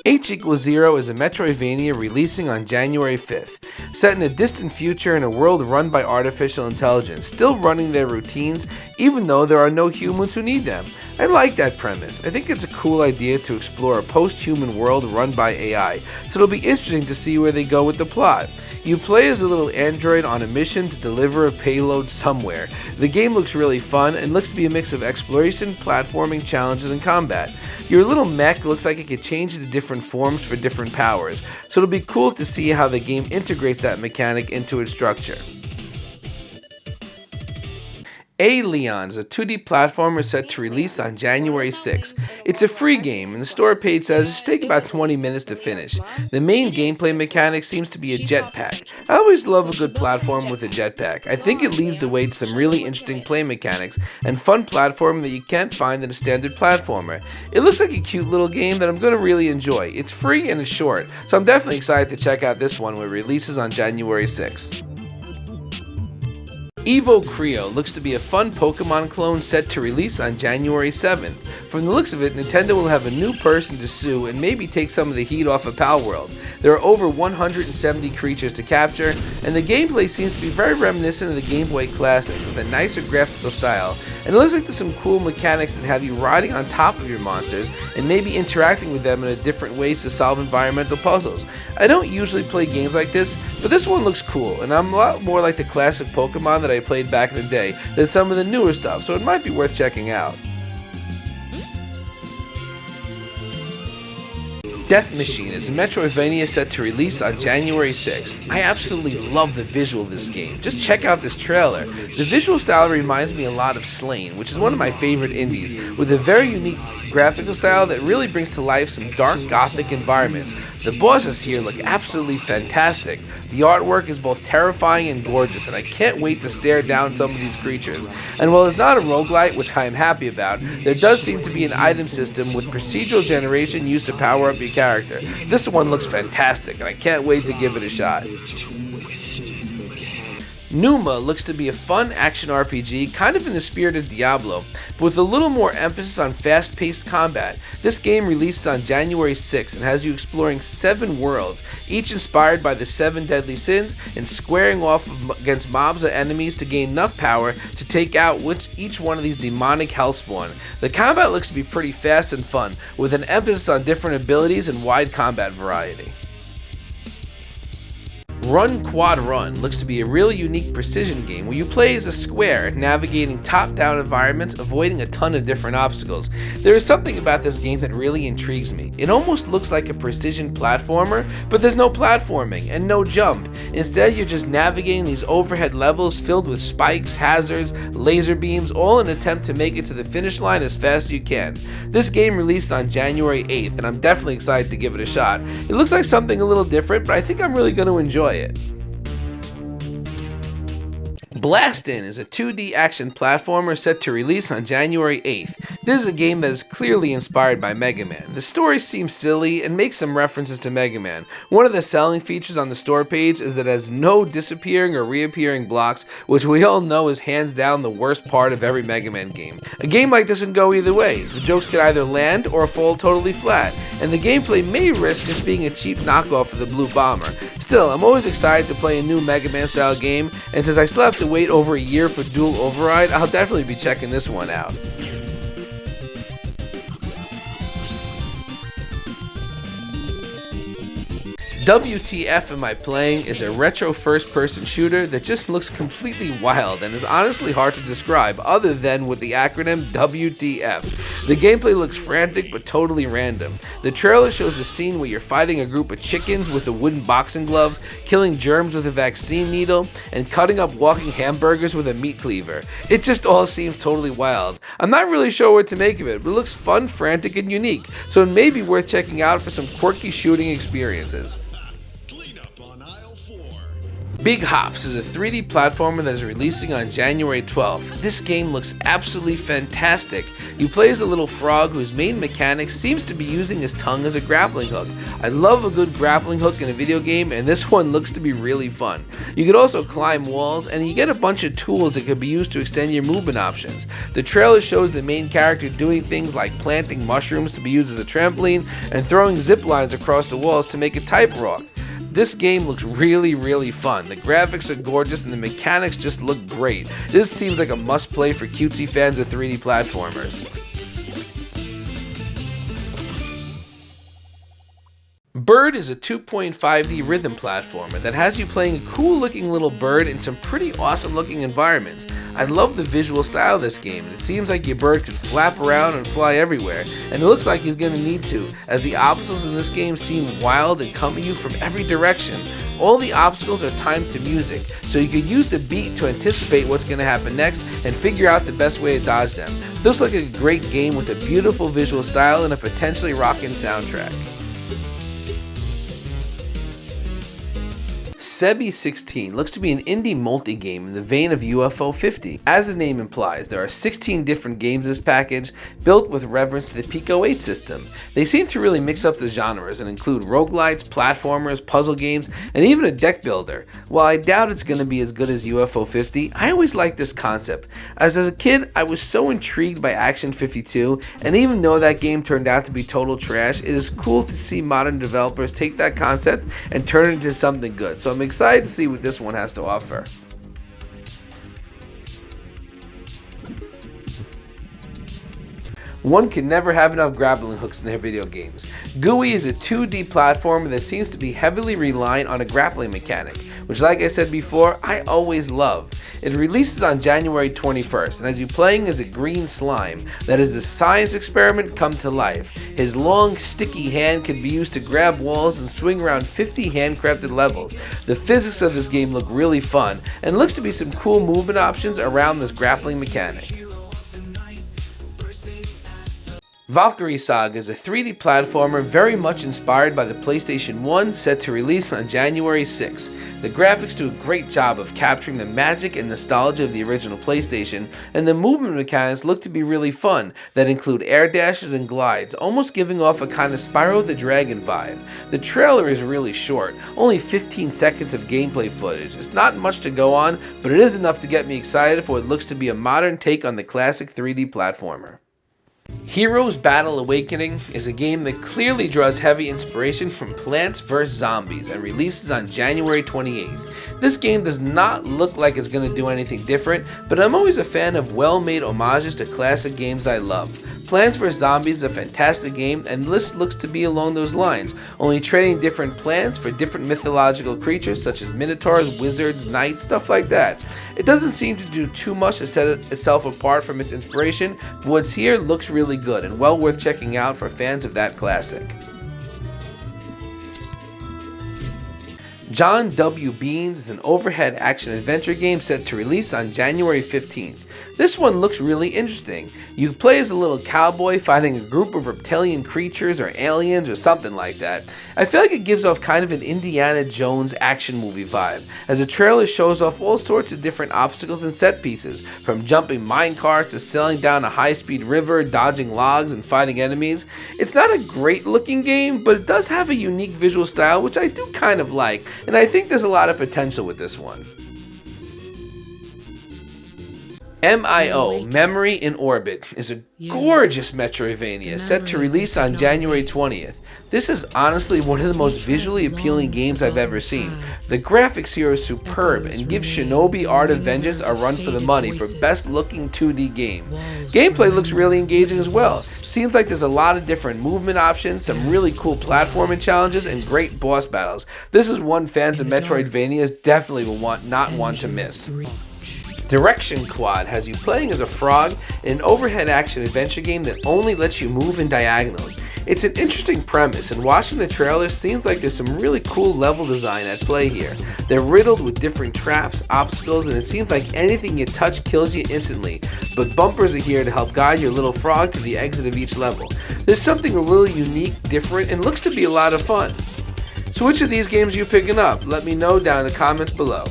H equals 0 is a Metroidvania releasing on January 5th. Set in a distant future in a world run by artificial intelligence, still running their routines even though there are no humans who need them. I like that premise. I think it's a cool idea to explore a post-human world run by AI, so it'll be interesting to see where they go with the plot. You play as a little android on a mission to deliver a payload somewhere. The game looks really fun and looks to be a mix of exploration, platforming, challenges, and combat. Your little mech looks like it could change into different forms for different powers, so it'll be cool to see how the game integrates that mechanic into its structure. Leon is a 2D platformer set to release on January 6th. It's a free game, and the store page says it should take about 20 minutes to finish. The main gameplay mechanic seems to be a jetpack. I always love a good platform with a jetpack. I think it leads the way to some really interesting play mechanics and fun platforming that you can't find in a standard platformer. It looks like a cute little game that I'm going to really enjoy. It's free and it's short, so I'm definitely excited to check out this one when it releases on January 6th. Evocreo looks to be a fun Pokemon clone set to release on January 7th. From the looks of it, Nintendo will have a new person to sue and maybe take some of the heat off of Pal World. There are over 170 creatures to capture, and the gameplay seems to be very reminiscent of the Game Boy classics with a nicer graphical style, and it looks like there's some cool mechanics that have you riding on top of your monsters and maybe interacting with them in different ways to solve environmental puzzles. I don't usually play games like this, but this one looks cool, and I'm a lot more like the classic Pokemon that I played back in the day than some of the newer stuff, so it might be worth checking out. Death Machine is a Metroidvania set to release on January 6th. I absolutely love the visual of this game. Just check out this trailer. The visual style reminds me a lot of Slain, which is one of my favorite indies, with a very unique graphical style that really brings to life some dark gothic environments. The bosses here look absolutely fantastic. The artwork is both terrifying and gorgeous, and I can't wait to stare down some of these creatures. And while it's not a roguelite, which I am happy about, there does seem to be an item system with procedural generation used to power up your character. This one looks fantastic, and I can't wait to give it a shot. Pneuma looks to be a fun action RPG, kind of in the spirit of Diablo, but with a little more emphasis on fast-paced combat. This game released on January 6th and has you exploring 7 worlds, each inspired by the 7 deadly sins, and squaring off against mobs and enemies to gain enough power to take out each one of these demonic hellspawn. The combat looks to be pretty fast and fun, with an emphasis on different abilities and wide combat variety. Run Quad Run looks to be a really unique precision game where you play as a square, navigating top-down environments, avoiding a ton of different obstacles. There is something about this game that really intrigues me. It almost looks like a precision platformer, but there's no platforming and no jump. Instead, you're just navigating these overhead levels filled with spikes, hazards, laser beams, all in an attempt to make it to the finish line as fast as you can. This game released on January 8th, and I'm definitely excited to give it a shot. It looks like something a little different, but I think I'm really going to enjoy it. Blasten is a 2D action platformer set to release on January 8th. This is a game that is clearly inspired by Mega Man. The story seems silly and makes some references to Mega Man. One of the selling features on the store page is that it has no disappearing or reappearing blocks, which we all know is hands down the worst part of every Mega Man game. A game like this can go either way. The jokes could either land or fall totally flat, and the gameplay may risk just being a cheap knockoff of the Blue Bomber. Still, I'm always excited to play a new Mega Man style game, and since I still have to wait over a year for Dual Override, I'll definitely be checking this one out. WTF Am I Playing is a retro first-person shooter that just looks completely wild and is honestly hard to describe other than with the acronym WTF. The gameplay looks frantic but totally random. The trailer shows a scene where you're fighting a group of chickens with a wooden boxing glove, killing germs with a vaccine needle, and cutting up walking hamburgers with a meat cleaver. It just all seems totally wild. I'm not really sure what to make of it, but it looks fun, frantic, and unique, so it may be worth checking out for some quirky shooting experiences. Big Hops is a 3D platformer that is releasing on January 12th. This game looks absolutely fantastic. You play as a little frog whose main mechanic seems to be using his tongue as a grappling hook. I love a good grappling hook in a video game, and this one looks to be really fun. You could also climb walls, and you get a bunch of tools that could be used to extend your movement options. The trailer shows the main character doing things like planting mushrooms to be used as a trampoline and throwing zip lines across the walls to make a type rock. This game looks really fun. The graphics are gorgeous and the mechanics just look great. This seems like a must play for cutesy fans of 3D platformers. b.i.r.d is a 2.5D rhythm platformer that has you playing a cool looking little bird in some pretty awesome looking environments. I love the visual style of this game, and it seems like your bird could flap around and fly everywhere, and it looks like he's going to need to, as the obstacles in this game seem wild and come at you from every direction. All the obstacles are timed to music, so you can use the beat to anticipate what's going to happen next and figure out the best way to dodge them. Looks like a great game with a beautiful visual style and a potentially rockin' soundtrack. Sebi 16 looks to be an indie multi-game in the vein of UFO 50. As the name implies, there are 16 different games in this package, built with reference to the Pico 8 system. They seem to really mix up the genres and include roguelites, platformers, puzzle games, and even a deck builder. While I doubt it's going to be as good as UFO 50, I always liked this concept, as a kid I was so intrigued by Action 52, and even though that game turned out to be total trash, it is cool to see modern developers take that concept and turn it into something good. So I'm excited to see what this one has to offer. One can never have enough grappling hooks in their video games. Gooey is a 2D platformer that seems to be heavily reliant on a grappling mechanic, which, like I said before, I always love. It releases on January 21st, and as you're playing as a green slime that is a science experiment come to life. His long, sticky hand can be used to grab walls and swing around 50 handcrafted levels. The physics of this game look really fun, and looks to be some cool movement options around this grappling mechanic. Valkyrie Saga is a 3D platformer very much inspired by the PlayStation 1, set to release on January 6. The graphics do a great job of capturing the magic and nostalgia of the original PlayStation, and the movement mechanics look to be really fun, that include air dashes and glides, almost giving off a kind of Spyro the Dragon vibe. The trailer is really short, only 15 seconds of gameplay footage. It's not much to go on, but it is enough to get me excited for what looks to be a modern take on the classic 3D platformer. Heroes Battle Awakening is a game that clearly draws heavy inspiration from Plants vs. Zombies and releases on January 28th. This game does not look like it's going to do anything different, but I'm always a fan of well-made homages to classic games I love. Plants vs. Zombies is a fantastic game, and this looks to be along those lines, only trading different plants for different mythological creatures such as minotaurs, wizards, knights, stuff like that. It doesn't seem to do too much to set itself apart from its inspiration, but what's here looks really good and well worth checking out for fans of that classic. John W. Beans is an overhead action-adventure game set to release on January 15th. This one looks really interesting. You play as a little cowboy fighting a group of reptilian creatures or aliens or something like that. I feel like it gives off kind of an Indiana Jones action movie vibe, as the trailer shows off all sorts of different obstacles and set pieces, from jumping minecarts to sailing down a high-speed river, dodging logs, and fighting enemies. It's not a great looking game, but it does have a unique visual style, which I do kind of like, and I think there's a lot of potential with this one. MIO Memory in Orbit is a gorgeous Metroidvania set to release on January 20th. This is honestly one of the most visually appealing games I've ever seen. The graphics here are superb and give Shinobi Art of Vengeance a run for the money for best looking 2D game. Gameplay looks really engaging as well. Seems like there's a lot of different movement options, some really cool platforming challenges, and great boss battles. This is one fans of Metroidvanias definitely will not want to miss. Direction Quad has you playing as a frog in an overhead action adventure game that only lets you move in diagonals. It's an interesting premise, and watching the trailer seems like there's some really cool level design at play here. They're riddled with different traps, obstacles, and it seems like anything you touch kills you instantly, but bumpers are here to help guide your little frog to the exit of each level. There's something a little unique, different, and looks to be a lot of fun. So which of these games are you picking up? Let me know down in the comments below.